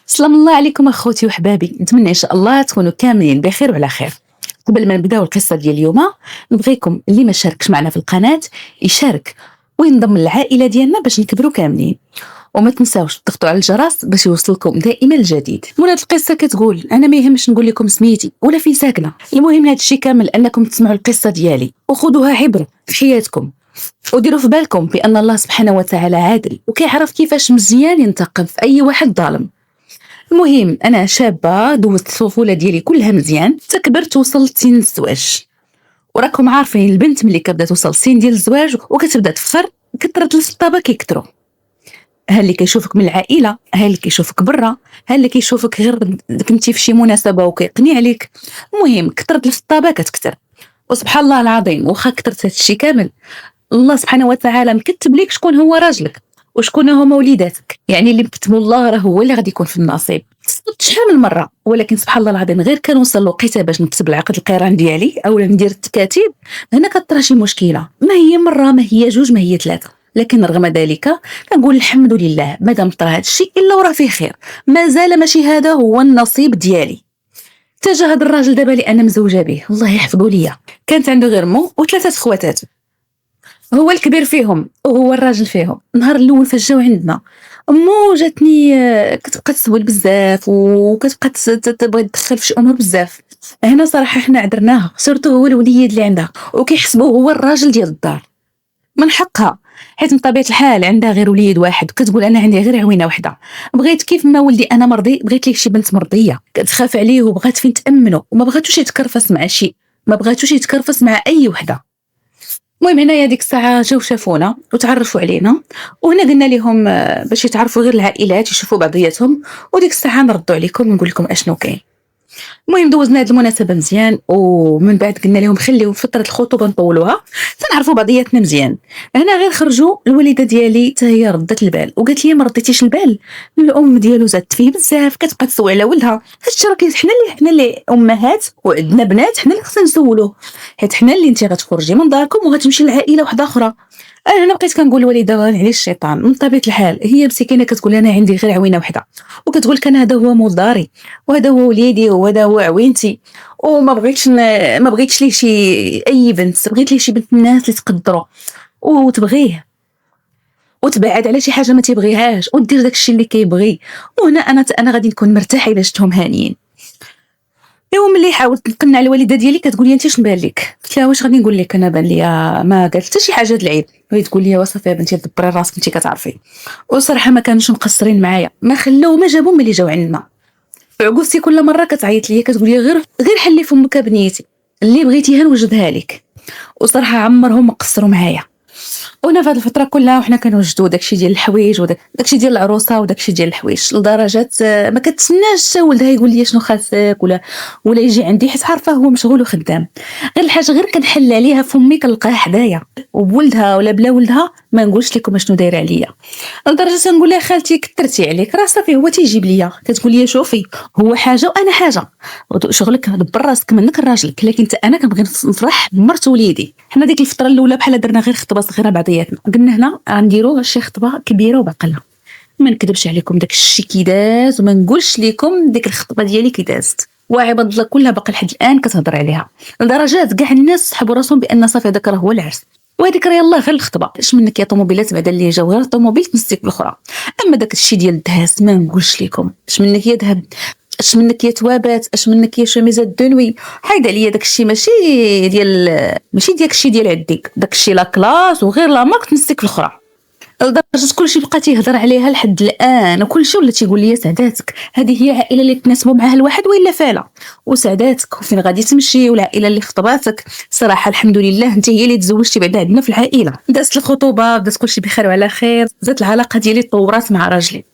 سلام الله عليكم اخوتي وحبابي، نتمنى ان شاء الله تكونوا كاملين بخير وعلى خير. قبل ما نبداو القصه ديال اليوم نبغيكم اللي ما شاركش معنا في القناه يشارك وينضم للعائله ديالنا باش نكبروا كاملين. وما تنساوش تضغطوا على الجرس باش يوصلكم دائما الجديد. هاد القصه كتقول انا ما يهمش نقول لكم سميتي ولا فين ساكنه، المهم هذا الشيء كامل انكم تسمعوا القصه ديالي وخذوها عبره في حياتكم، وديروا في بالكم بان الله سبحانه وتعالى عادل وكيعرف كيفاش مزيان ينتقم في اي واحد ظالم. المهم انا شابه دوزت الطفوله ديالي كلها مزيان، تكبرت وصلت سن الزواج. وراكم عارفين البنت ملي كتبدا توصل سن ديال الزواج وكتبدا تفخر، كثرت الخطابه كيكثروا. ها اللي كيشوفك من العائله، ها اللي كيشوفك برا، ها اللي كيشوفك غير كنتي في شي مناسبه وكيقني عليك. المهم كثرت الخطابه كتكثر، وسبحان الله العظيم واخا كثرت هذا الشيء كامل الله سبحانه وتعالى مكتب لك شكون هو راجلك وشكون هما وليداتك. يعني اللي مكتبوا الله راه هو اللي غادي يكون في النصيب. صدت شحال من مره، ولكن سبحان الله العظيم غير كنوصل لوقيته باش نكتب العقد القران ديالي او ندير التكاتيب، هنا كطرا شي مشكله. ما هي مره، ما هي جوج، ما هي ثلاثه، لكن رغم ذلك كنقول الحمد لله مادام طرا هذا الشيء الا وراه فيه خير، مازال ماشي هذا هو النصيب ديالي. تجا هذا الراجل دابا اللي انا مزوجه به الله يحفظه ليا، كانت عنده غير مو وثلاثه خواتات، هو الكبير فيهم وهو الراجل فيهم. النهار الاول فاش جاو عندنا امو جاتني كتبقى تسول بزاف وكتبقى تبغي تدخل في شي امور بزاف. هنا صراحه حنا عذرناها، سورتو هو الوليد اللي عندها وكيحسبوه هو الراجل ديال الدار. من حقها، حيت من طبيعه الحال عندها غير وليد واحد وكتقول انا عندي غير عوينه واحده. بغيت كيف ما ولدي انا مرضي، بغيت ليه شي بنت مرضيه كتخاف عليه وبغات فين تامنه وما بغاتوش يتكرفس مع شي، ما بغاتوش يتكرفس مع اي وحده. المهم هنايا ديك الساعه جاو شافونا وتعرفوا علينا، وهنا قلنا لهم باش يتعرفوا غير العائلات يشوفوا بعضياتهم، وديك الساعه نردوا عليكم ونقول لكم اشنو كاين. المهم دوزنا هذه المناسبه مزيان، ومن بعد قلنا لهم خليو فتره الخطوبه نطولوها تنعرفوا بعضياتنا مزيان. هنا غير خرجوا الوالده ديالي حتى هي ردت البال وقالت لي ما رديتيش البال، الام ديالو زادت فيه بزاف كتبقى تسوي على ولدها. هادشي راه حنا اللي امهات وعندنا بنات، حنا اللي خصنا نسولوه، حيت حنا اللي انت غتخرجي من داركم وغتمشي لعائله واحده اخرى. انا بقيت كنقول للوالده على الشيطان. من طبيعه الحال هي مسكينه كتقول انا عندي غير عوينه وحده، وكتقول كان هذا هو مول داري وهذا هو وليدي وهذا هو عوينتي، وما بغيتش ما بغيتش ليه شي اي بنت، بغيت ليه شي بنت الناس اللي تقدروا وتبغيه وتبعد على شي حاجه ما تيبغيهاش ودير داكشي اللي كيبغي. وهنا انا غادي نكون مرتاحه الا شفتهم هانيين. ايوا ملي حاولت نقنع الوالده ديالي كتقول لي انت اش بان لك؟ قلت لها واش غادي نقول لك، انا بان لي ما قالت حتى شي حاجه د العيب. هي تقول لي وصافي يا بنتي دبري راسك انت كتعرفي. وصراحه ما كانوش مقصرين معايا، ما خلاو ما جابوا ملي جاو عندنا. عقوستي كل مره كتعيط لي كتقول لي غير حلي فمك بنيتي، اللي بغيتيها نوجدها لك. وصراحه عمرهم ما قصروا معايا. وانا في هذه الفتره كلها وحنا كنوجدوا داكشي ديال الحوايج وداكشي ديال العروسه وداكشي ديال الحوايج، لدرجه ما كتسناش حتى ولدها يقول لي شنو خاصك ولا يجي عندي، حيت عارفه هو مشغول وخدام. غير الحاجه غير كنحل عليها فمي كنلقاها حدايا، وبولدها ولا بلا ولدها ما نقولش لكم شنو دايره عليا. لدرجه تنقول لها خالتي كثرتي عليك، راه صافي هو تيجيب ليا. كتقول لي شوفي هو حاجه وانا حاجه، شغلك دبر راسك منك راجلك، لكن انا كنبغي نفرح بمرت وليدي. حنا ديك الفتره الاولى بحال درنا غير خطبه صغيره بعضياتنا، قلنا هنا غنديروا شي خطبه كبيره وباقله. ما نكذبش عليكم داك الشيء كي داز، وما نقولش لكم ديك الخطبه ديالي كي دازت، وعباد الله كلها باقا لحد الان كتهضر عليها، لدرجه كاع الناس سحبوا راسهم بان صافي هذاك راه هو العرس، وهذيك راه يلاه غير الخطبه. اش منك يا طوموبيلات بعدا اللي جاو غير الطوموبيل تمسك بالاخرى. اما داك الشيء ديال الدهاس ما نقولش لكم اش منك يا ذهب، اش منك يا توابات، اش منك يا شميزات دنوي. حيد عليا داك الشيء ماشي ديال الشيء ديال عندك، داك الشيء لا كلاس وغير لا مارك تمسك بالاخرى. لدرجه كلشي بقى تيهضر عليها لحد الان، وكلشي ولا تيقول لي سعداتك هذه هي العائله اللي تناسبوا معها الواحد والا فاله، وسعداتك وفين غادي تمشي، والعائله اللي خطباتك. صراحه الحمد لله انت هي اللي تزوجتي بعدا عندنا في العائله. دازت الخطوبه، بدات كلشي بخير وعلى خير، زادت العلاقه ديالي تطورات مع راجلي.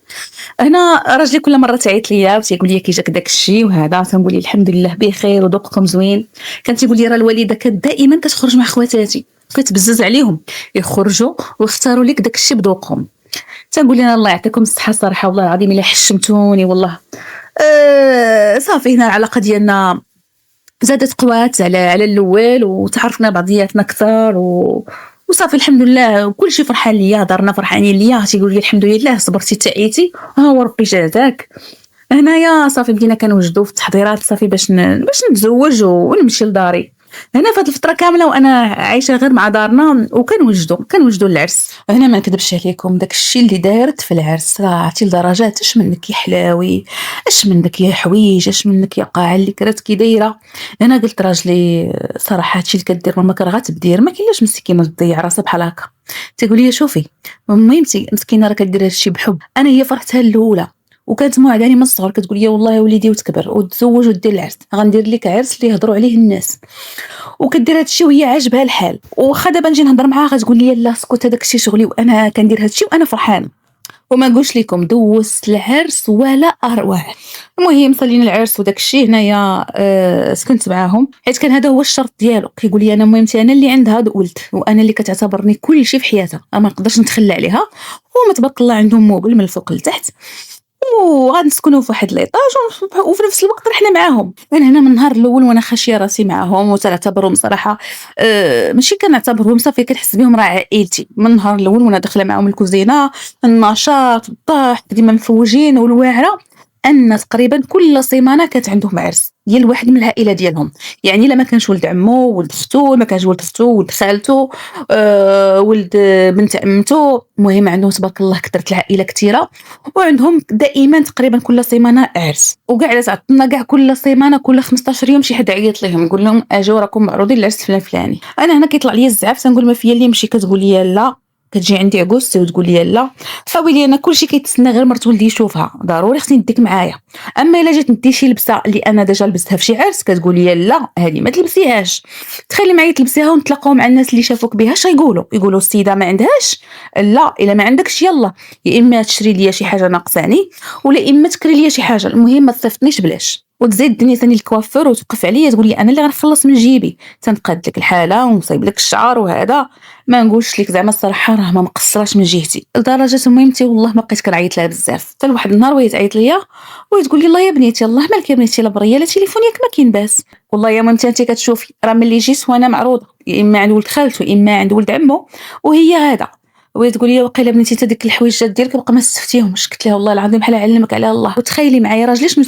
هنا راجلي كل مره تعيط ليا وتيقول لي كي جاك داك الشيء وهذا، تنقول لي الحمد لله بخير وذوقكم زوين. كان تيقول لي راه الوالده كانت دائما كتخرج مع خواتاتي، كتبزز عليهم يخرجوا ويختاروا لك داك الشيء بذوقهم. تنقول لنا الله يعطيكم الصحه، صراحه والله العظيم الا حشمتوني والله. صافي هنا العلاقه ديالنا زادت قوات على الاول، وتعرفنا بعضياتنا اكثر وصافي الحمد لله كلشي فرحان ليا، دارنا فرحانين ليا. تيقول لي الحمد لله صبرتي تعيتي ها هو ربي جازاك. هنايا صافي بدينا كنوجدوا في التحضيرات صافي باش نتزوج ونمشي لداري. هنا فهاد الفترة كاملة وأنا عايشة غير مع دارنا كنوجدوا العرس. هنا ما نكذبش عليكم داك الشيء اللي دارت في العرس راه عرفتي لدرجات اش منك يا حلاوي، اش منك يا حويج، اش منك يا قاعة اللي كرات كي دايرة. أنا قلت راجلي صراحة هادشي اللي كدير ماماك راه غتبدير، ما كاينلاش مسكينة تضيع راسها بحال هكا. تيقول لي شوفي ميمتي مسكينة راه كدير هادشي بحب، أنا هي فرحتها الأولى وكانت موعداني من الصغر كتقول لي والله يا وليدي وتكبر وتزوج ودير العرس غندير لك عرس اللي يهضروا عليه الناس، وكدير هادشي وهي عاجبها الحال. وخا دابا نجي نهضر معاها غتقول لي لا اسكت هذاك الشيء شغلي وانا كندير هادشي وانا فرحانه. وما نقولش لكم دوزت العرس ولا اروع. المهم صلينا العرس وداك الشيء هنايا سكنت معاهم حيت كان هذا هو الشرط ديالو. كيقول لي انا مهمتي انا اللي عندها ولد وانا اللي كتعتبرني كل شيء في حياتها ما نقدرش نتخلى عليها. هما تبارك الله عندهم موبل من الفوق لتحت وغنسكنوا في واحد ليطاج وفي نفس الوقت رحنا معاهم. انا هنا من النهار الاول وانا خاشيه راسي معاهم وتعتبرهم صراحه ماشي كنعتبرهم صافي كنحس بهم راه عائلتي من النهار الاول وانا داخله معاهم الكوزينه. النشاط الضحك ديما مفوجين والواعره ان تقريبا كل سيمانه كانت عندهم عرس ديال واحد من العائله ديالهم. يعني الا ما كانش ولد عمو ولد ختو ما كانش ولد ختو ولد خالته ولد بنت عمته. المهم عندهم تبارك الله كثرت العائله كثيره وعندهم دائما تقريبا كل سيمانه عرس. وكاع تعطلنا كاع كل سيمانه كل 15 يوم شي حد عيط لهم يقول لهم اجوا راكم معروضين العرس فلان فلاني. انا هنا كيطلع لي الزعف تنقول ما فيا اللي يمشي كتقول لي لا كتجي عندي عكوستي وتقول لي لا حاولي انا كلشي كيتسنى غير مرت ولدي يشوفها ضروري خصني نديك معايا. اما الا جيت ندي شي لبسه اللي انا ديجا لبستها في شي عرس كتقول لي لا هذه ما تلبسيهاش تخلي معايا تلبسيها ونتلاقاو مع الناس اللي شافوك بها اش يقولوا السيده ما عندهاش. لا الا ما عندكش يلا يا اما تشري ليا شي حاجه ناقصاني ولا اما تكري ليا شي حاجه المهم ما تصيفطنيش بلاش. وتزيد الدنيا ثاني الكوافير وتوقف عليا تقول لي انا اللي غنخلص من جيبي تنقاد لك الحاله ونصايب لك الشعر وهذا. ما نقولش لك زعما الصراحه راه ما مقصراش من جهتي لدرجه مهمتي والله ما بقيت كنعيط لها بزاف. حتى واحد النهار وهي تعيط ليا وتقول لي الله يا بنيتي الله مالك يا بنيتي لا بريه لا تليفون ياك ما كاين باس. والله يا مامتي انت كتشوفي راه ملي جيت وانا معروضه يا اما عند ولد خالته يا اما عند ولد عمو وهي هذا. وهي تقول لي وقيله بنيتي حتى ديك الحويجات ديالك بقى ما استفتيهمش. قلت لها والله العظيم بحال علمك على الله. وتخيلي معايا راجلي شنو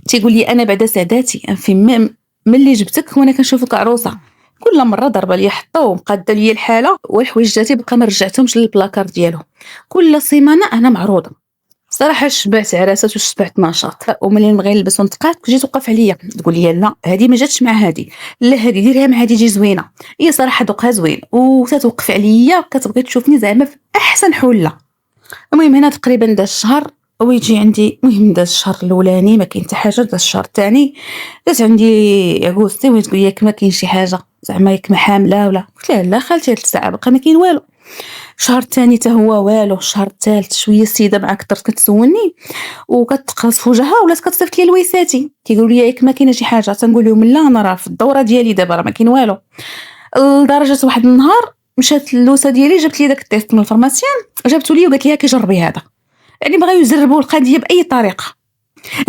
تيقول لي انا بعدا سعداتي في ملي جبتك وانا كنشوفك عروسه كل مره ضربه ليا حطه ومقاده ليا الحاله والحويجاتي بقى ما رجعتهمش للبلاكار ديالهم. كل سيمانه انا معروضه. صراحه شبعت عراسات وشبعت نشاط وملي نبغي نلبس ونتقاد تجي توقف عليا تقول لي لا هذه ما جاتش مع هذه لا هذه ديريها مع هذه تجي زوينه. هي صراحه ذوقها زوين وتتوقف عليا كتبغي تشوفني زعما في احسن حله. المهم هنا تقريبا داز الشهر ويجي عندي المهم داز الشهر الاولاني ما كاين حتى حاجه. داز الشهر الثاني داز عندي عكوستي وهي تقول لي ما كاين شي حاجه زعما ياك ما حامله ولا. قلت لها لا خالتي هاد الساعه بقى ما كاين والو. الشهر الثاني حتى هو والو. الشهر الثالث شويه السيده مع كثرت كتسولني وكتقرص في وجهها ولات كتصيفط لي لويساتي كيقولوا لي ياك ما كاينه شي حاجه تنقول لهم لا انا راه في الدوره ديالي دابا راه ما كاين والو. لدرجه واحد النهار مشات اللوسه ديالي جابت لي داك التيست من الفارماسيان جابته لي وقالت لي كيجربي هذا. يعني بغاو يجربوا القضيه باي طريقه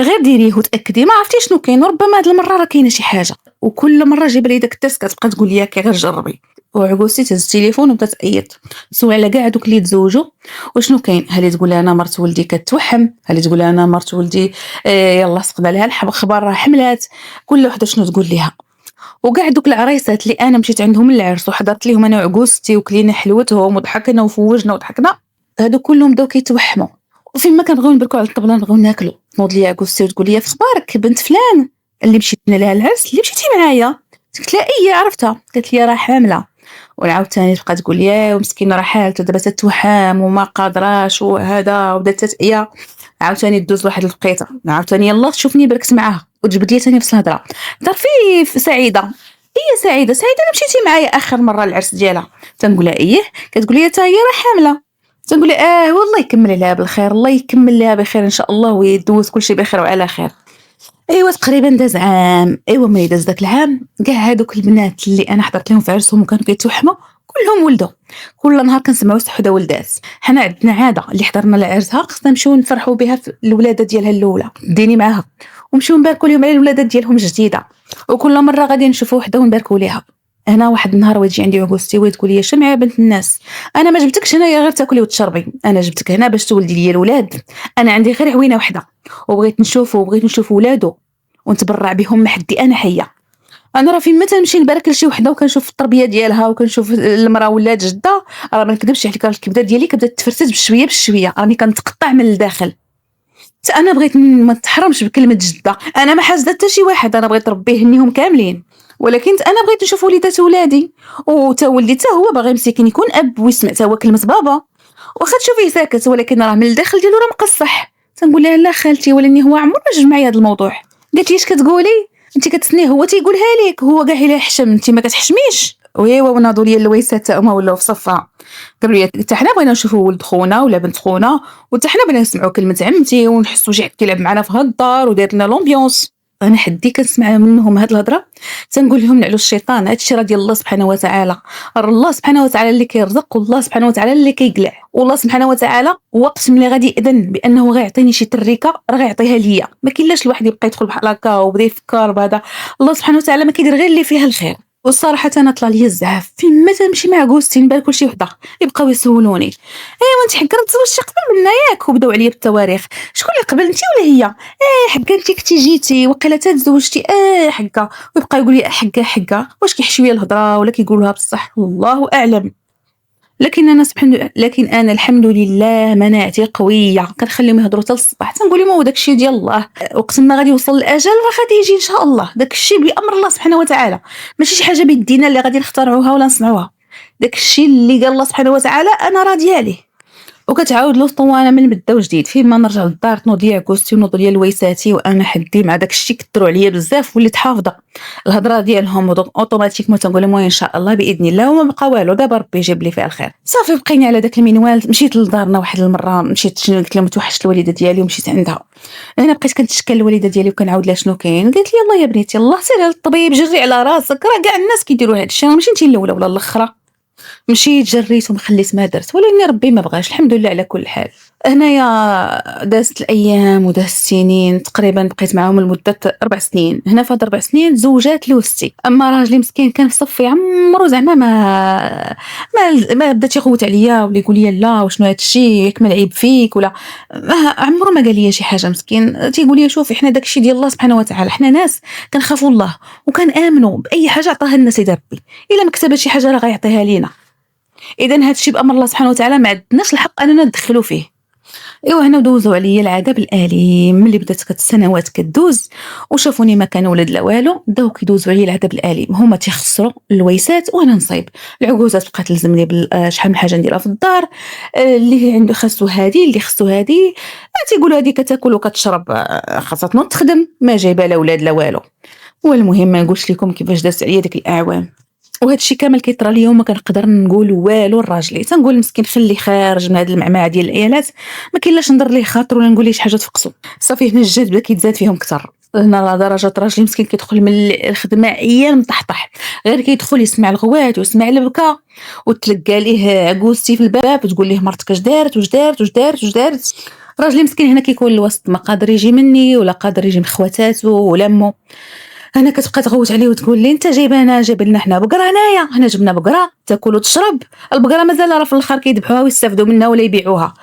غير ديريه وتاكدي ما عرفتي شنو كاين ربما هاد المره راه كاينه شي حاجه. وكل مره جايب لي داك التيست كتبقى تقول لي غير جربي. وعكوستي تهز التليفون وبدات تعيط سول على كاع دوك اللي تزوجوا وشنو كاين. هالي تقول انا مرت ولدي كتوحم هالي تقول انا مرت ولدي يلا سقط عليها الخبر راه حملات. كل وحده شنو تقول ليها. وكاع دوك العرايسات اللي انا مشيت عندهم للعرس وحضرت ليهم انا وعكوستي وكلينا حلوتهم وضحكنا وفوجنا وضحكنا هادو كلهم بداو كيتوحموا. وفين ما كنبغيو نبركوا على الطبله نبغيو ناكلوا نوض ليا عكوستي وتقول لي في اخبارك بنت فلان اللي مشيتنا لها العرس اللي مشيتي معايا. قلت لها اي عرفتها. قالت لي راه حامله. ونعاود ثاني تبقى تقول لي ومسكينه راه حالته دابا تتوحم وما قادراش وهذا وبدات تتعيا. عاوتاني دوز واحد الوقيته عاوتاني يلا تشوفني بركت معاها وتجبد لي ثاني في الهضره. تعرفي سعيده هي سعيده اللي مشيتي معايا اخر مره العرس ديالها. تنقول لها ايه كتقول لي حتى هي راه حامله. تنقول لها والله يكمل لها بالخير الله يكمل لها بخير ان شاء الله ويدوز كل شيء بخير وعلى خير. ايوا تقريبا داز عام. ايوا ملي داز داك العام كاع هادوك البنات اللي انا حضرت لهم في عرسهم وكانوا كيتوحموا كلهم ولدوا. كل نهار كنسمعوا وحده ولدات. حنا عندنا عاده اللي حضرنا لعرسها خصنا نمشيو نفرحوا بها في الولاده ديالها الاولى ديني معاها ونمشيو نباركوا لهم على الولاده ديالهم الجديده. وكل مره غادي نشوفوا وحده ونباركوا ليها. هنا واحد النهار وتجي عندي عكوستي وتقول لي شنو يا بنت الناس، انا ما جبتكش هنايا غير تاكلي وتشربي، انا جبتك هنا باش تولدي لي الولاد. انا عندي غير عوينه وحده وبغيت نشوف ولادو ونتبرع بهم محدي انا حيه. انا راه فين ما تنمشي نبارك لشي وحده وكنشوف التربيه ديالها وكنشوف المراه ولات جده، راه ما نكذبش عليك، الكبده ديالي كبدات تفرتت بشويه بشويه، راني كنتقطع من الداخل. انا بغيت ما نتحرمش بكلمه جده، انا ما حاسده حتى شي واحد، انا بغيت ربي يهنيهم كاملين، ولكن انا بغيت نشوف وليدات ولادي. وتا ولدي حتى هو باغي مسكين يكون اب ويسمع حتى هو كلمه بابا، واخا تشوفيه ساكت ولكن راه من الداخل ديالو راه مقصح. تنقول لها لا خالتي، ولاني هو عمر ما جوج معايا هذا الموضوع. قالت لي اش كتقولي انت؟ كتسنيه هو تيقولها لك، هو كاع الا حشم انت ما كتحشميش. ويوا وناضوا لي اللويسات تا هما ولاو في صفها، قالوا لي حتى حنا بغينا نشوفوا ولد خونا ولا بنت خونا، وحتى حنا بغينا نسمعوا كلمه عمتي ونحسوا شي حد كيلعب معنا في هاد الدار وداير لنا لومبيونس. انا حدي كنسمع منهم هاد الهضره تنقول لهم نعلو الشيطان، هادشي راه ديال الله سبحانه وتعالى، راه الله سبحانه وتعالى اللي كيرزق والله سبحانه وتعالى اللي كيقلع، والله سبحانه وتعالى وقت ملي غادي يأذن بانه غيعطيني شي تريكه راه غيعطيها ليا. ما كاينلاش الواحد يبقى يدخل بحال هكا وبدا يفكر بهذا، الله سبحانه وتعالى ما كيدير غير اللي فيها الخير. والصراحه انا طلع لي الزعاف فين ما تمشي مع كوستي نبارك لشي وحده يبقاو يسولوني ايوا انت حكا تزوجتي قبل منا ياك، وبداو عليا بالتواريخ، شكون اللي قبل انت ولا هي؟ حكا انت كنتي جيتي وقيله تزوجتي حكا، ويبقى يقول لي حكا واش كيحشويه الهضره ولا كيقولوها بصح الله اعلم. لكن انا الحمد لله مناعتي قويه، كنخليهم يهضروا حتى الصباح تنقول لهم هو داكشي ديال الله، وقت ما غادي يوصل الاجل راه غادي يجي ان شاء الله، داكشي بامر الله سبحانه وتعالى، ماشي شي حاجه بيدينا اللي غادي نخترعوها ولا نصنعوها، داكشي اللي قال الله سبحانه وتعالى انا راضيه عليه. وكتعاود الاسطوانه من بدا وجديد، فين ما نرجع للدار تنوض ليا عكوستي ونوض ليا لويساتي وانا حدي مع داكشي كثروا عليا بزاف وليت حافظه الهضره ديالهم اوتوماتيكمون تنقول لهم ان شاء الله باذن الله، وما بقى والو، دابا ربي يجيب لي فيها الخير. صافي بقينا على داك المنوال، مشيت لدارنا واحد المره، مشيت قلت لهم توحشت الوالده ديالي ومشيت عندها. انا بقيت كنتشكل الوالده ديالي وكنعاود لها شنو كاين، قالت لي يلاه يا بنيتي الله سيري للطبيب جري على راسك، راه كاع الناس كيديروا هذا الشيء، ماشي انت الاولى ولا الاخرى. مشيت جريت وما خليت ما درت، ولكن ربي ما بغاش، الحمد لله على كل حال. هنايا دازت الايام ودازت السنين، تقريبا بقيت معاهم لمده 4 سنين. هنا في هاد 4 سنين زوجات لوستي، اما راجلي مسكين كان في صفي عمرو زعما ما بدا تيغوت عليا ولا يقول لي لا وشنو هاد الشيء ياك ما العيب فيك ولا عمرو ما قال لي شي حاجه. مسكين تيقول لي شوفي حنا داكشي ديال الله سبحانه وتعالى، حنا ناس كنخافوا الله وكنامنوا باي حاجه عطاها لنا سيدي ربي، الا ما كتبها شي حاجه راه غيعطيها لينا. اذا هادشي بامر الله سبحانه وتعالى ما عندناش الحق اننا ندخلوا فيه. ايوا هنا دوزوا عليا العذاب الاليم، ملي بدات السنوات كدوز وشافوني ما كان ولد لا والو، بداو كيدوزوا عليا العذاب الاليم، هما تيخسروا اللويسات وانا نصيب العكوزات، بقات تلزمني شحال من حاجه نديرها في الدار، اللي عنده خاصو هادي اللي خاصو هادي، تيقولوا هادي كتاكل وكتشرب، خاصها تنوض تخدم، ما جايبه لا ولاد لا والو. والمهم ما نقولش لكم كيفاش دازت عليا ديك الاعوام، وهذا الشيء كامل كيطرى لي وما كنقدر نقول والو لراجلي، تنقول مسكين خليه خارج من هذه المعمعه ديال العيالات، ما كاينلاش ندير ليه خاطر ولا نقول ليه شي حاجه تفقسو. صافي هنا الجد بدا كيتزاد فيهم كثر، هنا درجه راجلي مسكين كيدخل من الخدمه عيان مطحطح، غير كيدخل يسمع الغوات ويسمع البكا، وتلقى ليه عكوزتي في الباب تقول ليه مرتك اش دارت واش دارت واش دارت واش دارت. راجلي مسكين هنا كيكون الوسط، ما قادر يجي مني ولا قادر يجي من خواتاتو ولا مو. انا كتبقى تغوت عليه وتقول لي انت جايب لنا حنا بقره، هنايا حنا جبنا بقره تاكل وتشرب، البقره مازال راه في الاخر كيذبحوها ويستافدوا منها ولا يبيعوها.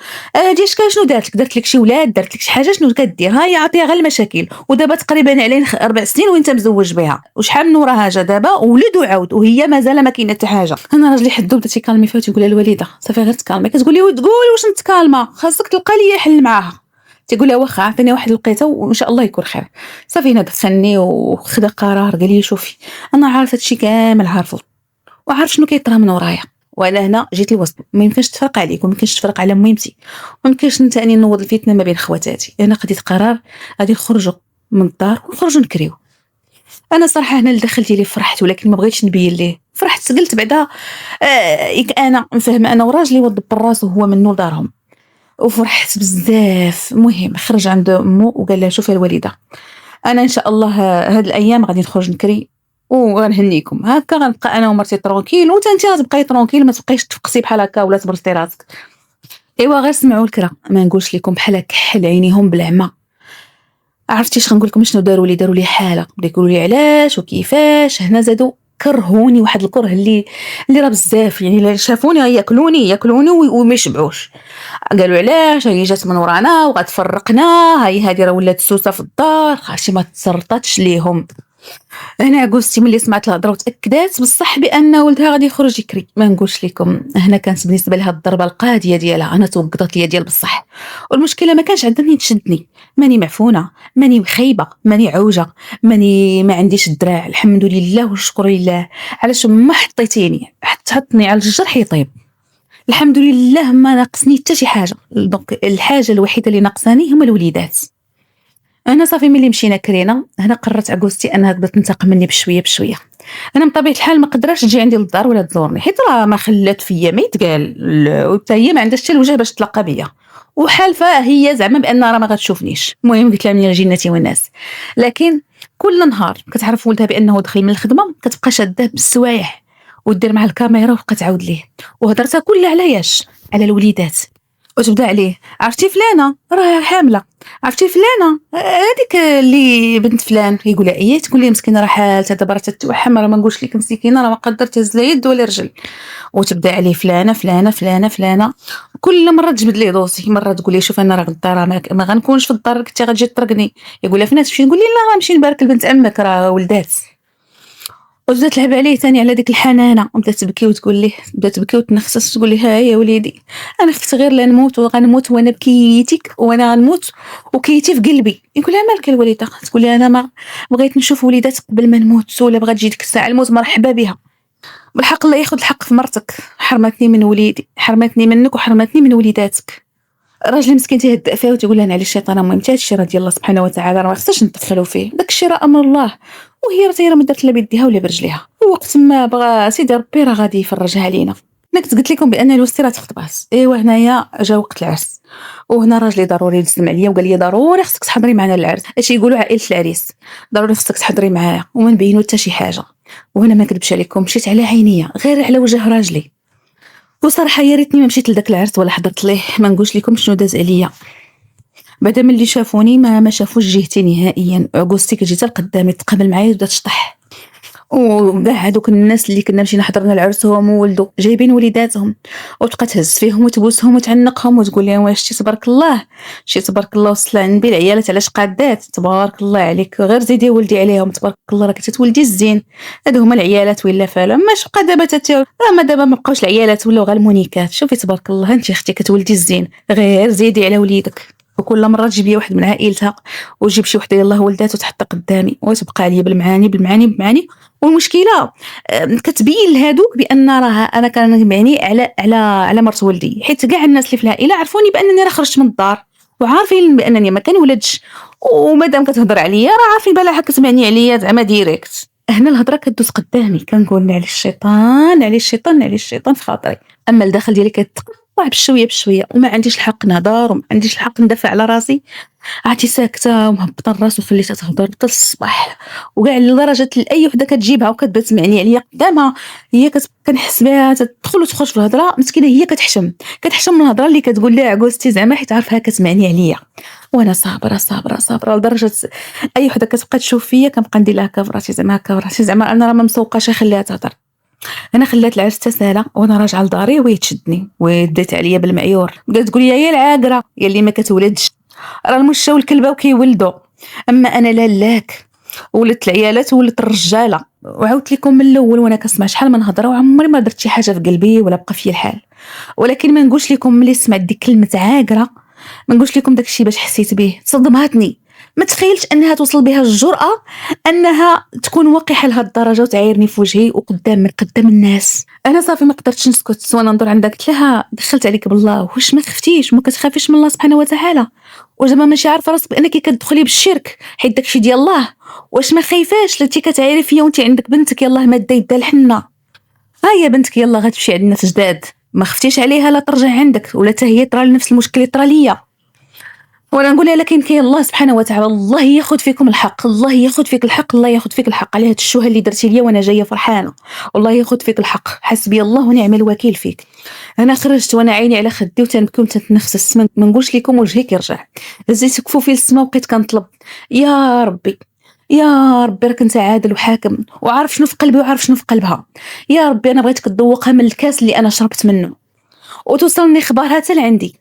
ديش كان شنو دارت لك شي ولاد، دارت لك شي حاجه، شنو كدير؟ ها هي عطيها غير المشاكل، ودابا تقريبا عليه 4 سنين وانت مزوج بها، وشحال من وراها جا دابا ولد وعاود وهي مازال ما كاينه حتى حاجه. انا راجلي حدو بدا تيكالمي فيها وتيقول لها الوالده صافي غير تكالمي، كتقول لي واش نتكالمه، خاصك تلقى لي حل معاها. تقول لها واخا عطيني واحد الوقيته وان شاء الله يكون خير. صافي هنا دفني وخدا قرار، قال لي شوفي انا عارف هادشي كامل عارفه وعارف شنو كيطرا من ورايا، وانا هنا جيت الوسط، ما يمكنش تفرق عليك وما يمكنش تفرق على ميمتي، وما يمكنش نتاني نوض الفتنه ما بين خواتاتي. انا خديت قرار غادي نخرجوا من الدار ونخرجوا نكريو. انا صراحه هنا الدخل ديالي فرحت، ولكن ما بغيتش نبين ليه فرحت، قلت بعدا انا مفهمه انا وراجلي ودبر راسو هو منو لدارهم، وفرحت بزاف. المهم خرج عند امه وقال لها شوفي الوالده انا ان شاء الله هاد الايام غادي نخرج نكري وغنهنيكم، هكا غنبقى انا ومرتي ترونكيل وانت غتبقاي ترونكيل، ما تبقايش تفقسي بحال هكا ولا تبرستي راسك. ايوا غير سمعوا الكرا، ما نقولش لكم بحال كحل عينيهم بالعمى. عرفتي اش غنقول لكم شنو داروا لي؟ داروا لي حاله، بدا يقولوا لي علاش وكيفاش. هنا زادوا كرهوني واحد الكره اللي راه بزاف، يعني الا شافوني غياكلوني وما يشبعوش. قالوا علاش هي جات من ورانا وغتفرقنا، هاي هادي راه ولات سوسه في الدار، خاصي ما تسرطاتش ليهم. هنا عقوزتي ملي سمعت الهضره وتاكدات بصح بان ولدها غادي يخرج يكري. ما نقولش لكم هنا كانت بالنسبه لها الضربه القاضيه ديالها، انا توقضت ليا ديال بصح. والمشكله ما كانش عندها منين تشدني، ماني معفونه، ماني خايبه، ماني عوجه، ما عنديش الدراع، الحمد لله والشكر لله. علاش ما حطيتيني حطني على الجرح يطيب، الحمد لله ما ناقصني حتى شي حاجه. دونك الحاجه الوحيده اللي ناقصاني هما الوليدات. انا صافي ملي مشينا كرينا هنا قررت عقوزتي انها تبدا تنتقم مني بشويه بشويه. انا من طبيعه الحال ما قدراش تجي عندي للدار ولا تزورني، حيت راه ما خلات فيا ما يتقال، وحتى هي ما عندهاش حتى الوجه باش تلقى بيا، وحالفه هي زعما بان راه ما غتشوفنيش. المهم قلت لها من جنتي والناس. لكن كل نهار كتعرف ولدها بانه دخل من الخدمه كتبقى شاده بالسوايح ودير مع الكاميرا وبقى تعاود ليه، وهضرتها كلها على ياش على الوليدات. وتبدا عليه عرفتي فلانه راه حامله، عرفتي فلانه هذيك اللي بنت فلان، يقول لها ايه، تقول لي مسكينه راه حالتها دابا راه تتوحم، راه ما نقولش لك مسكينه راه ما قدرت تهز لا يد ولا رجل. وتبدا عليه فلانه فلانه فلانه فلانه، كل مره تجبد ليه دوسي. مره تقول لي شوف انا راه غدا راه ما غنكونش في الدار، كنتي غتجي تطرقني. يقول لها فين تمشي، نقول لي لا غنمشي نبارك لبنت عمك راه ولدات. وبدات تلعب عليه ثاني على ديك الحنانه، وبدات تبكي وتقول ليه، بدات تبكي وتنخسس تقول ليه ها يا وليدي انا خفت غير لا نموت، وغنموت وانا بكيتك، وانا غنموت وكيتي في قلبي. يقول لها مالك الوليده، تقول لي انا ما بغيت نشوف وليدات قبل ما نموت، ولا بغات تجي ديك الساعه الموت مرحبا بها. بالحق الله ياخذ الحق في مرتك، حرمتني من وليدي، حرمتني منك وحرمتني من وليداتك. راجل مسكين تيهدأ فيها وتقول لها على الشيطان. المهم حتى هادشي راه ديال الله سبحانه وتعالى، راه ما خصناش نتدخلوا فيه، داكشي راه امر الله، وهي راه ما درت لا بيديها ولا برجليها. ووقت ما بغى سيدي ربي راه غادي يفرجها علينا. انا كنت قلت لكم بان الوستي راه تخطبات، ايوا هنايا جا وقت العرس، وهنا راجلي ضروري يسلم عليا وقال لي ضروري خصك تحضري معنا العرس، اش يقولوا عائله العريس، ضروري خصك تحضري معايا وما نبينوا حتى شي حاجه. وهنا ما كذبش عليكم مشيت على عينيا غير على وجه راجلي. وصراحه يا ريتني ما مشيت لذاك العرس ولا حضرت ليه، ما نقولش لكم شنو داز عليا. بعد من اللي شافوني ما شافوش جهتي نهائيا. عقوزتي كتجي حتى لقدامي تقابل معايا وبدات تشطح. وكاع هذوك الناس اللي كنا مشينا حضرنا العرس هما ولدو جايبين وليداتهم، وتبقى تهز فيهم وتبوسهم وتعنقهم وتقول لهم واش شتي تبارك الله، شتي تبارك الله وصل عندي العيالات علاش قادات، تبارك الله عليك، غير زيدي ولدي عليهم، تبارك الله راك تتولدي الزين. هادو هما العيالات ولا فالا ماش بقى دابا ما دابا ما بقاوش العيالات ولاو غير المونيكات. شوفي تبارك الله انت اختي كتولدي الزين، غير زيدي على وليدك. وكل مره تجيب لي واحد من عائلتها وتجيب شي وحده يلاه ولدات وتحط قدامي وتبقى عليا بالمعاني بالمعاني بالمعاني. والمشكله كتبين لهادوك بان راه انا كنعني على مرت ولدي، حيت كاع الناس اللي في العائله عرفوني بانني راه خرجت من الدار وعارفين بانني ما كنولدش، ومادام كتهضر عليا راه عارفين بلا كتسمعني عليا زعما ديريكت. هنا الهضره كدوز قدامي كنقول على الشيطان على الشيطان على الشيطان في خاطري، اما الداخل ديالي كتقطع بشويه بشويه، وما عنديش الحق نهضر وما عنديش الحق ندافع على راسي. عرفتي ساكته ومهبطه الراس وخليتها تهضر حتى الصباح، وكاع لدرجه اي وحده كتجيبها وكتبدا تسمعني عليا قدامها هي كنحس بها تدخل وتخرج في الهضره، مسكينه هي كتحشم من الهضره اللي كتقول لها عقوزتي زعما حيت عارفها كتسمعني عليا. وانا صابره صابره صابره لدرجه اي وحده كتبقى تشوف فيا كنبقى ندير لها كفراتي زعما انا راه ما مسوقاش خليها تهضر. انا خلات العرس تسالى وانا راجعه لداري وهي تشدني ودات عليا بالمعيور، بدات تقول لي يا العاقره يا اللي ما كتولدش، راه المشا والكلبه وكيولدوا، اما انا لاك ولدت العيالات ولدت الرجاله. وعاودت لكم من الاول وانا كنسمع شحال من هضره وعمري ما درت شي حاجه في قلبي ولا بقى فيا الحال. ولكن ما نقولش لكم ملي سمعت ديك كلمه عاقره، ما نقولش لكم داكشي باش حسيت به، صدماتني. ما تخيلش انها توصل بها الجرأة انها تكون وقحه لهاد الدرجه وتعايرني في وجهي وقدام الناس. انا صافي ما قدرتش نسكت وانا ننظر عندها، قلت لها دخلت عليك بالله، واش ما خفتيش ما كتخافيش من الله سبحانه وتعالى؟ وزعما ماشي عارفه راسك بانك كتدخلي بالشرك حيت داكشي ديال الله؟ واش ما خايفاش لتي كتعايري فيا وانت عندك بنتك يلاه ماده يدها الحنه؟ ها هي بنتك يلا غتمشي عند الناس جداد، ما خفتيش عليها لا ترجع عندك ولا حتى هي طرا نفس المشكل اللي طرا ليا. وانا نقول لها لكن كاين الله سبحانه وتعالى، الله ياخذ فيكم الحق، الله ياخذ فيك الحق، الله ياخذ فيك الحق على هاد الشوهه اللي درتي ليا وانا جايه فرحانه، والله ياخذ فيك الحق، حسبي الله ونعم الوكيل فيك. انا خرجت وانا عيني على خدي وتنبكي وتتنفس، ما نقولش لكم وجهي كيرجع، هزيت كفوفي للسما وبقيت كنطلب يا ربي يا ربي راك انت عادل وحاكم وعارف شنو في قلبي وعارف شنو في قلبها. يا ربي انا بغيتك تذوقها من الكاس اللي انا شربت منه وتوصلني خبارها حتى لعندي.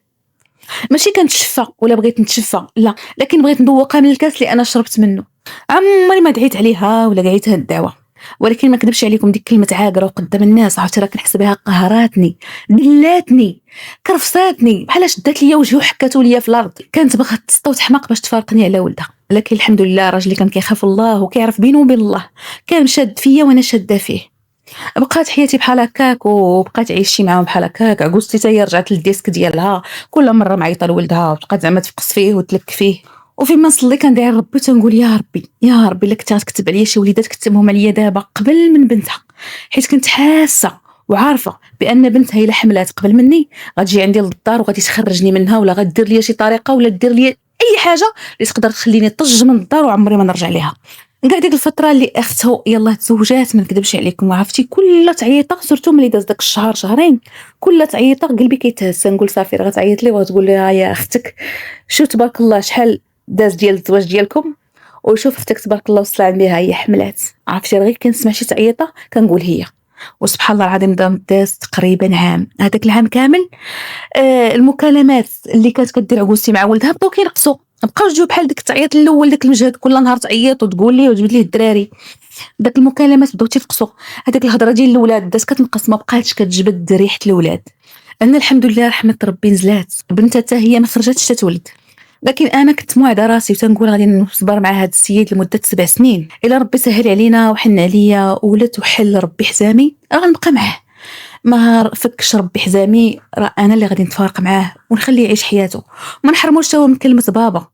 ماشي كنتشفى ولا بغيت نتشفى، لا، لكن بغيت نذوقها من الكاس اللي انا شربت منه. عمري ما دعيت عليها ولا دعيتها الدعوه، ولكن ما كذبش عليكم ديك كلمه عاقره قدام الناس عرفتي راه كنحس بها قهراتني، دلاتني، كرفصاتني بحال شدات ليا وجهي وحكاتو ليا في الارض. كانت باغا تسطا وتحماق باش تفارقني على ولدها، لكن الحمد لله راجلي كان كيخاف الله وكيعرف بينه وبين الله، كان شاد فيا وانا شاده فيه. بقات حياتي بحال هكاك وبقات عيشتي معاهم بحال هكاك. عجوزتي حتى هي رجعت للديسك ديالها، كل مره معيطه لولدها وبقات زعما تفقس فيه وتلك فيه. وفيما نصلي كندعي لربي تنقول يا ربي يا ربي الا كنت غتكتب عليا شي وليدات كتبهم عليا دابا قبل من بنتها، حيت كنت حاسه وعارفه بان بنتها هي اللي حملات قبل مني غتجي عندي للدار وغادي تخرجني منها، ولا غدير ليا شي طريقه ولا دير ليا اي حاجه اللي تقدر تخليني طج من الدار وعمري ما نرجع ليها. كاع ديك الفتره اللي اختو يلاه تزوجات ما نكذبش عليكم، عرفتي كل تعيطه سورتو ملي داز داك الشهر شهرين، كل تعيطه قلبي كيتهز، نقول صافي راه غتعيط لي وغتقول لي يا اختك شو تبارك الله شحال داز ديال الزواج ديالكم، وشوف اختك تبارك الله وصل بها هي حملات. عرفتي غير كنسمع شي تعيطه كنقول هي، وسبحان الله العظيم داز تقريبا عام، هذاك العام كامل المكالمات اللي كانت كدير عكوزتي مع ولدها بداو كينقصوا، بقاو جوج بحال ديك التعيط الاول داك المجهد كل نهار تعيط وتقول لي وتجبد ليه الدراري، داك المكالمات بداو تينقصوا، هذيك الهضره ديال الاولاد بدات كتنقص، ما بقاتش كتجبد ريحه الاولاد. انا الحمد لله رحمه ربي نزلات بنتها حتى هي ما خرجتش تتولد، لكن انا كنت موعده راسي وتنقول غادي نصبر مع هذا السيد لمده 7 سنين، الا ربي سهل علينا وحن عليا ولات وحل ربي حزامي راه غنبقى معاه، ما فكش ربي حزامي راه انا اللي غادي نتفارق معاه ونخليه يعيش حياته، ما نحرموش هو من كلمه بابا.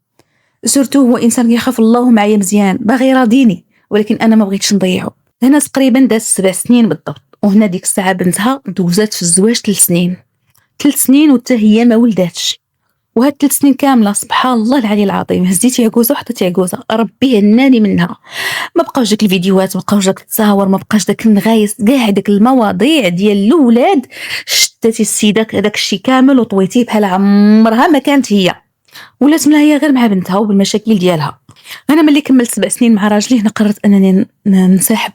سورتو هو انسان كيخاف الله معايا مزيان باغي يراضيني، ولكن انا ما بغيتش نضيعه. هنا تقريبا داز 7 سنين بالضبط، وهنا ديك الساعه بنتها دوزات في الزواج 3 سنين، 3 سنين وحتى هي ما ولداتش. وهاد 3 سنين كامله سبحان الله العلي العظيم هزيتي عكوزه وحطيتي عكوزه، ربي هناني منها. ما بقاوش داك الفيديوهات، ما بقاوش داك التصاور، ما بقاش داك النغايس، كاع داك المواضيع ديال الاولاد شتاتي السيده هذاك الشيء كامل وطويتيه بحال عمرها ما كانت هي، ولات منها هي غير مع بنتها وبالمشاكل ديالها. انا ملي كملت 7 سنين مع راجلي هنا قررت انني ننسحب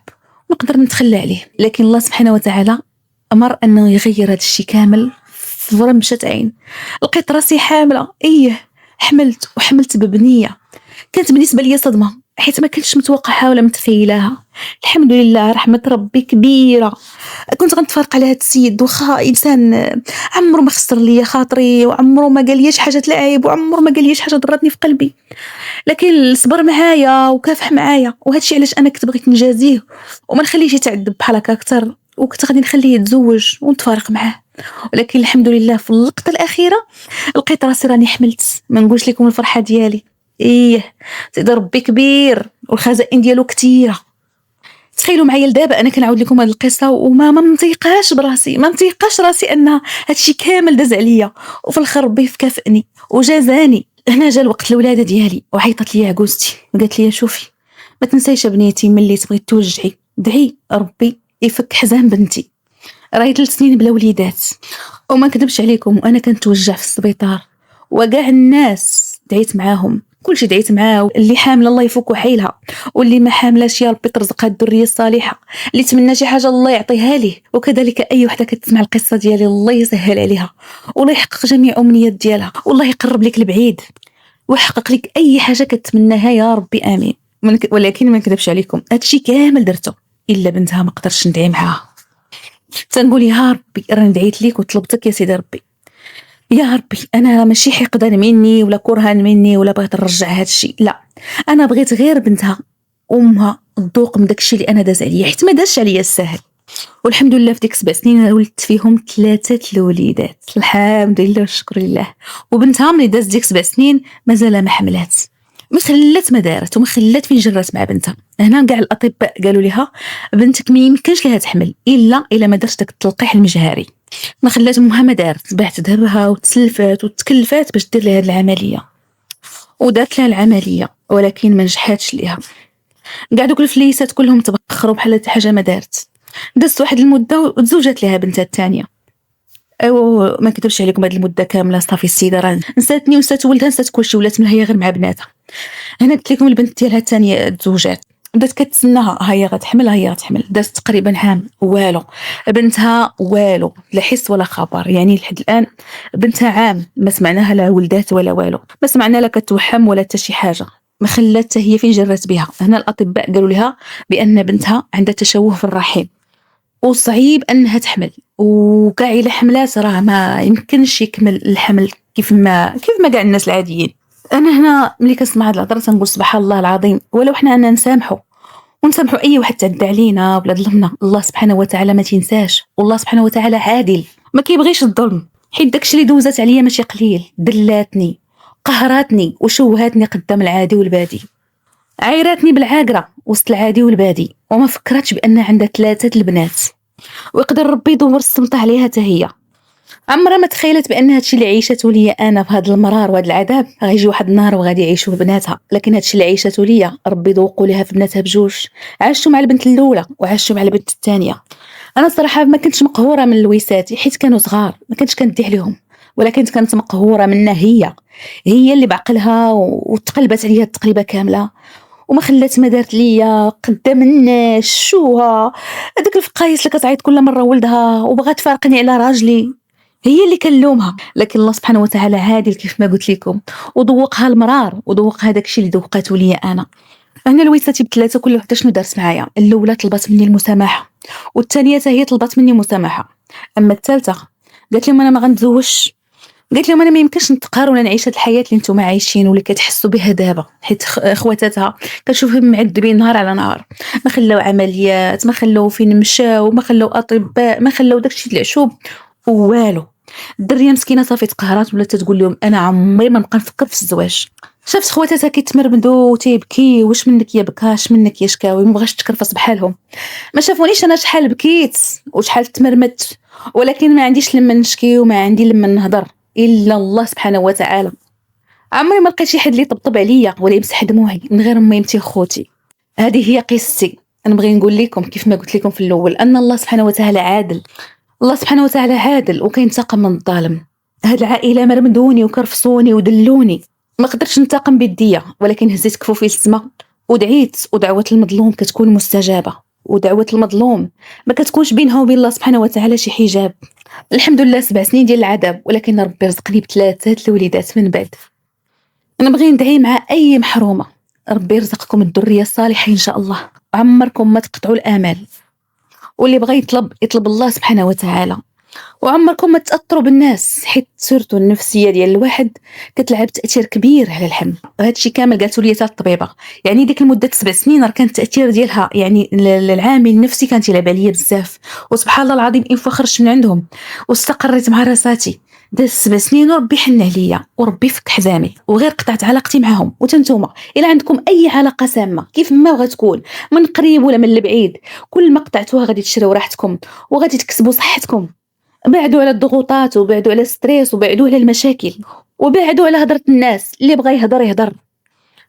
ونقدر نتخلى عليه، لكن الله سبحانه وتعالى امر انه يغير هذا الشيء كامل في رمشة عين. لقيت راسي حامله، حملت ببنيه كانت بالنسبه لي صدمه، حيت ما كنتش متوقعها ولا متخيلاها. الحمد لله رحمه ربي كبيره. كنت غنتفرق على هذا السيد واخا انسان عمره ما خسر لي خاطري وعمره ما قال لي حاجه العيب وعمره ما قال لي حاجه ضرتني في قلبي، لكن صبر معايا وكافح معايا، وهذا الشيء علاش انا كنت بغيت نجازيه وما نخليهش يتعذب بحال هكا اكثر، وكنت غادي نخليه يتزوج ونتفارق معاه. ولكن الحمد لله في اللقطه الاخيره لقيت راسي راني حملت. ما نقولش لكم الفرحه ديالي، سيدي ربي كبير والخزائن ديالو كثيره. تخيلوا معايا لدابا انا كنعاود لكم هذه القصه وما منطيقاش براسي، ما نطيقاش راسي ان هادشي كامل داز عليا، وفي الاخر ربي فكافئني وجازاني. هنا جا الوقت الولاده ديالي وعيطت لي عكوزتي وقالت لي شوفي ما تنسيش بنيتي ملي تبغي توجعي دعي ربي يفك حزام بنتي، راهي 3 سنين بلا وليدات. وما نكذبش عليكم وانا كنتوجع في السبيطار وكاع الناس دعيت معاهم، كلشي دعيت معاه، اللي حامله الله يفك حيلها، واللي ما حاملاش يا ربي ترزقها الذريه الصالحه، اللي تمنى شي حاجه الله يعطيها ليه، وكذلك اي وحده كتسمع القصه ديالي الله يسهل عليها والله يحقق جميع امنيات ديالها، والله يقرب لك البعيد ويحقق لك اي حاجه كتمناها يا ربي امين. ولكن ما نكذبش عليكم هادشي كامل درته الا بنتها ما قدرتش ندعي معاها. تنقول يا ربي راني دعيت ليك وطلبتك يا سيدي ربي، يا ربي انا ماشي حقدان مني ولا كرهان مني ولا بغيت نرجع هذا الشيء، لا، انا بغيت غير بنتها امها تذوق من داك الشيء اللي انا داز عليا، حيت ما دازش عليا السهل. والحمد لله في ديك 7 سنين انا ولدت فيهم 3 الوليدات، الحمد لله والشكر لله. وبنتها ملي داز ديك 7 سنين مازال ما حملات، ما خلات ما دارت وما خلات فين جرات مع بنتها. هنا كاع الاطباء قالوا لها بنتك ما يمكنش لها تحمل الا ما درت داك التلقيح المجهري. ما خلات امها ما دارت، باعت ذهبها وتسلفات وتكلفات باش دير لها هذه العمليه، ودارت لها العمليه ولكن ما نجحاتش ليها. كاع دوك الفليسات كلهم تبخروا بحال حاجه ما دارت. دازت واحد المده وتزوجت لها بنتها الثانيه، ما كتبش عليكم هذه المده كامله صافي السيده راه نساتني ونسات ولدها نسات كلشي، ولات منها هي غير مع بناتها. هنا قلت لكم البنت ديالها الثانيه تزوجات، بدات كتسناها ها هي غتحمل ها هي غتحمل، دازت تقريبا عام والو، بنتها والو لا حس ولا خبر، يعني لحد الان بنتها عام ما سمعناها لا ولدات ولا والو، ما سمعنا لا كتوحم ولا حتى شي حاجه، ما خلات حتى هي فين جرات بها. هنا الاطباء قالوا لها بان بنتها عندها تشوه في الرحم وصعيب انها تحمل، وكاع الا حملات راه ما يمكنش يكمل الحمل كيف ما كاع الناس العاديين. انا هنا ملي كنسمع هاد الهضره تنقول سبحان الله العظيم، ولو حنا انا نسامحوا ونسامحوا اي واحد تعدى علينا ولا ظلمنا، الله سبحانه وتعالى ما تنساش، والله سبحانه وتعالى عادل ما كيبغيش الظلم، حيت داكشي اللي دوزات عليا ماشي قليل، دلاتني قهراتني وشوهاتني قدام العادي والبادي، عايراتني بالعاقره وسط العادي والبادي، وما فكرتش بان عندها 3 البنات، ويقدر ربي يدور السمطه عليها حتى هي. عمرها ما تخيلت بان هادشي اللي عيشته ليا انا في هذا المرار وهذا العذاب غيجي واحد النهار وغادي يعيشوه بناتها، لكن هادشي اللي عيشته ليا ربي ذوقوا ليها في بناتها بجوج، عاشوا مع البنت الاولى وعاشوا مع البنت الثانيه. انا صراحه ما كنتش مقهوره من لويساتي حيت كانوا صغار، ما كنتش كندي عليهم، ولكن كانت مقهوره منها هي اللي بعقلها وتقلبت عليا التقليبه كامله، وما خلات ما دارت ليا قدام الناس شوها هذيك الفقايس اللي كتعيط كل مره ولدها وبغات تفارقني على راجلي، هي اللي كنلومها. لكن الله سبحانه وتعالى عادل كيف ما قلت لكم، وذوقها المرار وذوقها داكشي اللي ذوقته ليا انا. انا لويساتي ب3 كل وحده شنو دارت معايا، الاولى طلبت مني المسامحه، والثانيه حتى هي طلبت مني مسامحه، اما الثالثه قالت لهم انا ما غنتزوجش، قالت لهم انا ما يمكنش نتقهر ولا نعيش هاد الحياه اللي نتوما عايشين واللي كتحسوا بها دابا، حيت خواتاتها كنشوفهم معذبين نهار على نهار، ما خلاو عمليات، ما خلاو فين مشاو، ما خلاو اطباء، ما خلاو داكشي العشوب والو. الدريه مسكينه صافي تقهرات ولات تقول لهم انا عمري ما نبقى نفكر في الزواج. شافت خواتاتها كيتمرمدوا وتيبكي، واش منك يا بكاش منك يا شكاوي، ما بغاش تكرفص بحالهم. ما شافونيش انا شحال بكيت وشحال تمرمدت، ولكن ما عنديش لما نشكي وما عندي لما نهضر الا الله سبحانه وتعالى. عمري ما لقيت شي حد اللي يطبطب عليا ولا يمسح دموعي من غير ميمتي وخوتي. هذه هي قصتي. انا بغي نقول لكم كيف ما قلت لكم في الاول ان الله سبحانه وتعالى عادل، الله سبحانه وتعالى عادل وكينتقم من الظالم. هاد العائله مرمدوني وكرفصوني ودلوني، ما قدرتش ننتقم بيديا، ولكن هزيت كفوفي للسما ودعيت، ودعوه المظلوم كتكون مستجابه، ودعوه المظلوم ما كتكونش بينها وبين الله سبحانه وتعالى شي حجاب. الحمد لله 7 سنين ديال العذاب، ولكن ربي رزقني ب3 الوليدات من بعد. انا بغي ندعي مع اي محرومه، ربي يرزقكم الذريه الصالحه ان شاء الله، عمركم ما تقطعوا الامال، واللي بغى يطلب الله سبحانه وتعالى، وعمركم ما تاثروا بالناس، حيت سيرته النفسيه ديال الواحد كتلعب تاثير كبير على الحمل. وهذا الشيء كامل قالته لي الطبيبه، يعني ديك المده 7 سنين راه كان التاثير ديالها يعني العامل النفسي كانت يلعب عليا بزاف، وسبحان الله العظيم ان خرجت من عندهم واستقريت مع راساتي داز 7 سنين وربي حن عليا وربي فك حزامي وغير قطعت علاقتي معهم. وتنتوما الا عندكم اي علاقه سامه كيف ما بغات تكون من قريب ولا من البعيد، كل ما قطعتوها غادي تشريو راحتكم وغادي تكسبوا صحتكم. بعدوا على الضغوطات وبعدوا على الستريس وبعدوا على المشاكل وبعدوا على هضره الناس، اللي بغى يهضر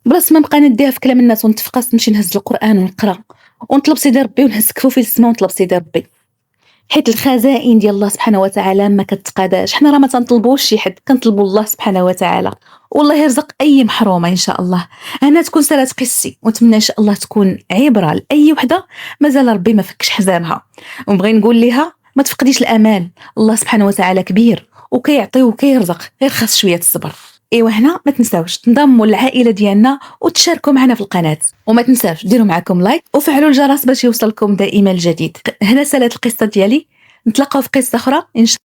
بلاص ما نبقى نديها في كلام الناس ونتفقس نمشي نهز القران ونقرا ونطلب سيدي ربي ونهز كفوفي للسما ونطلب سيدي ربي، حيت الخزائن ديال الله سبحانه وتعالى ما كتقاداش. حنا راه ما تنطلبوش شي حد، كنطلبوا الله سبحانه وتعالى، والله يرزق اي محرومه ان شاء الله. انا تكون سالات قصتي ونتمنى ان شاء الله تكون عبره لاي وحده مازال ربي ما فكش حزامها، ونبغي نقول لها ما تفقديش الامال، الله سبحانه وتعالى كبير وكيعطي وكيرزق، غير خاص شويه الصبر. ايوا هنا ما تنساوش تنضموا للعائله ديالنا وتشاركوا معنا في القناه، وما تنساوش ديروا معكم لايك وفعلوا الجرس باش يوصلكم دائما الجديد. هنا سالات القصه ديالي، نتلاقاو في قصه اخرى ان شاء الله.